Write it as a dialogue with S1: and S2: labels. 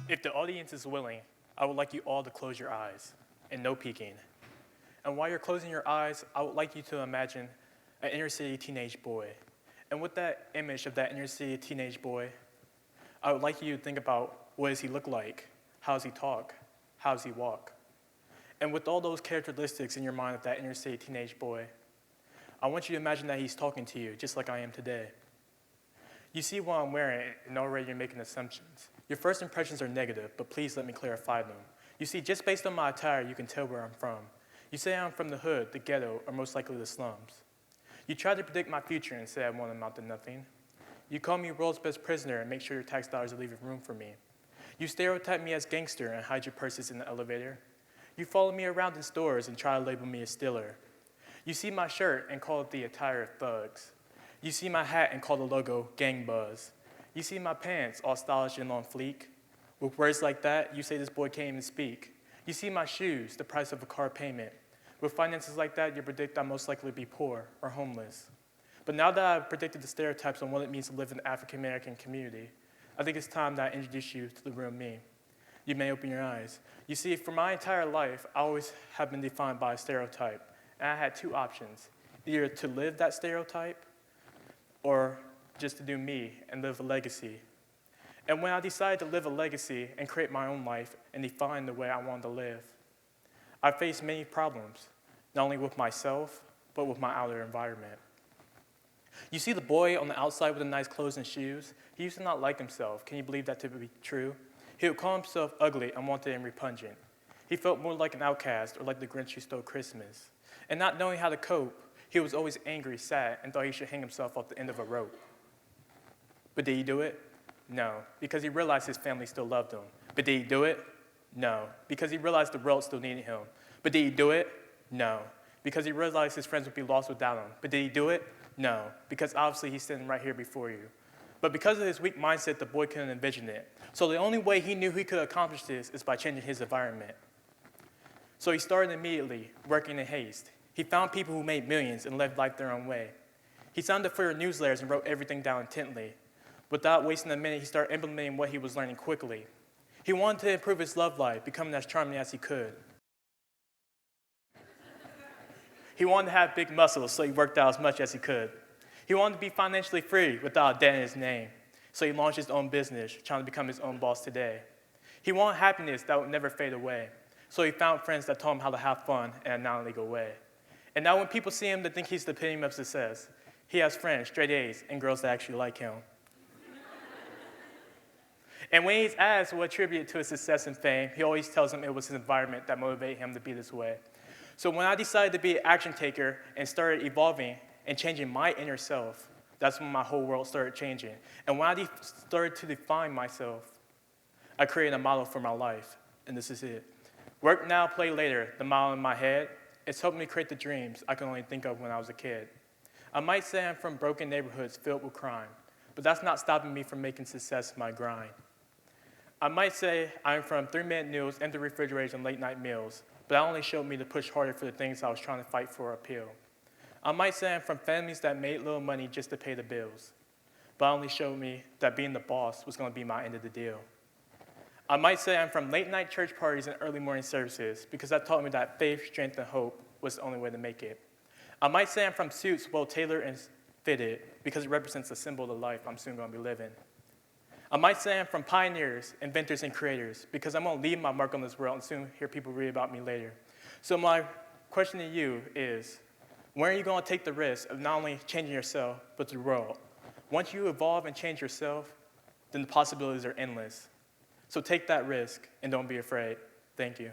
S1: If the audience is willing, I would like you all to close your eyes, and no peeking. And while you're closing your eyes, I would like you to imagine an inner city teenage boy. And with that image of that inner city teenage boy, I would like you to think about what does he look like, how does he talk, how does he walk. And with all those characteristics in your mind of that inner city teenage boy, I want you to imagine that he's talking to you just like I am today. You see what I'm wearing, and already you're making assumptions. Your first impressions are negative, but please let me clarify them. You see, just based on my attire, you can tell where I'm from. You say I'm from the hood, the ghetto, or most likely the slums. You try to predict my future and say I won't amount to nothing. You call me world's best prisoner and make sure your tax dollars are leaving room for me. You stereotype me as gangster and hide your purses in the elevator. You follow me around in stores and try to label me a stealer. You see my shirt and call it the attire of thugs. You see my hat and call the logo Gang Buzz. You see my pants all stylish and on fleek. With words like that, you say this boy can't even speak. You see my shoes, the price of a car payment. With finances like that, you predict I'll most likely be poor or homeless. But now that I've predicted the stereotypes on what it means to live in the African American community, I think it's time that I introduce you to the real me. You may open your eyes. You see, for my entire life, I always have been defined by a stereotype. And I had two options, either to live that stereotype or just to do me and live a legacy. And when I decided to live a legacy and create my own life and define the way I wanted to live, I faced many problems, not only with myself, but with my outer environment. You see the boy on the outside with the nice clothes and shoes? He used to not like himself. Can you believe that to be true? He would call himself ugly, unwanted, and repugnant. He felt more like an outcast or like the Grinch who stole Christmas. And not knowing how to cope, he was always angry, sad, and thought he should hang himself off the end of a rope. But did he do it? No, because he realized his family still loved him. But did he do it? No, because he realized the world still needed him. But did he do it? No, because he realized his friends would be lost without him. But did he do it? No, because obviously he's sitting right here before you. But because of his weak mindset, the boy couldn't envision it. So the only way he knew he could accomplish this is by changing his environment. So he started immediately, working in haste. He found people who made millions and lived life their own way. He signed up for your newsletters and wrote everything down intently. Without wasting a minute, he started implementing what he was learning quickly. He wanted to improve his love life, becoming as charming as he could. He wanted to have big muscles, so he worked out as much as he could. He wanted to be financially free without a debt in his name, so he launched his own business, trying to become his own boss today. He wanted happiness that would never fade away, so he found friends that taught him how to have fun in a non-legal way. And now when people see him, they think he's the epitome of success. He has friends, straight A's, and girls that actually like him. And when he's asked what attributed to his success and fame, he always tells them it was his environment that motivated him to be this way. So when I decided to be an action taker and started evolving and changing my inner self, that's when my whole world started changing. And when I started to define myself, I created a model for my life, and this is it. Work now, play later, the model in my head, it's helped me create the dreams I could only think of when I was a kid. I might say I'm from broken neighborhoods filled with crime, but that's not stopping me from making success my grind. I might say I'm from 3-minute meals, empty refrigerators, and late-night meals, but that only showed me to push harder for the things I was trying to fight for uphill. I might say I'm from families that made little money just to pay the bills, but that only showed me that being the boss was going to be my end of the deal. I might say I'm from late-night church parties and early morning services because that taught me that faith, strength, and hope was the only way to make it. I might say I'm from suits well tailored and fitted because it represents a symbol of the life I'm soon going to be living. I might say I'm from pioneers, inventors, and creators because I'm going to leave my mark on this world and soon hear people read about me later. So my question to you is, when are you going to take the risk of not only changing yourself, but the world? Once you evolve and change yourself, then the possibilities are endless. So take that risk and don't be afraid. Thank you.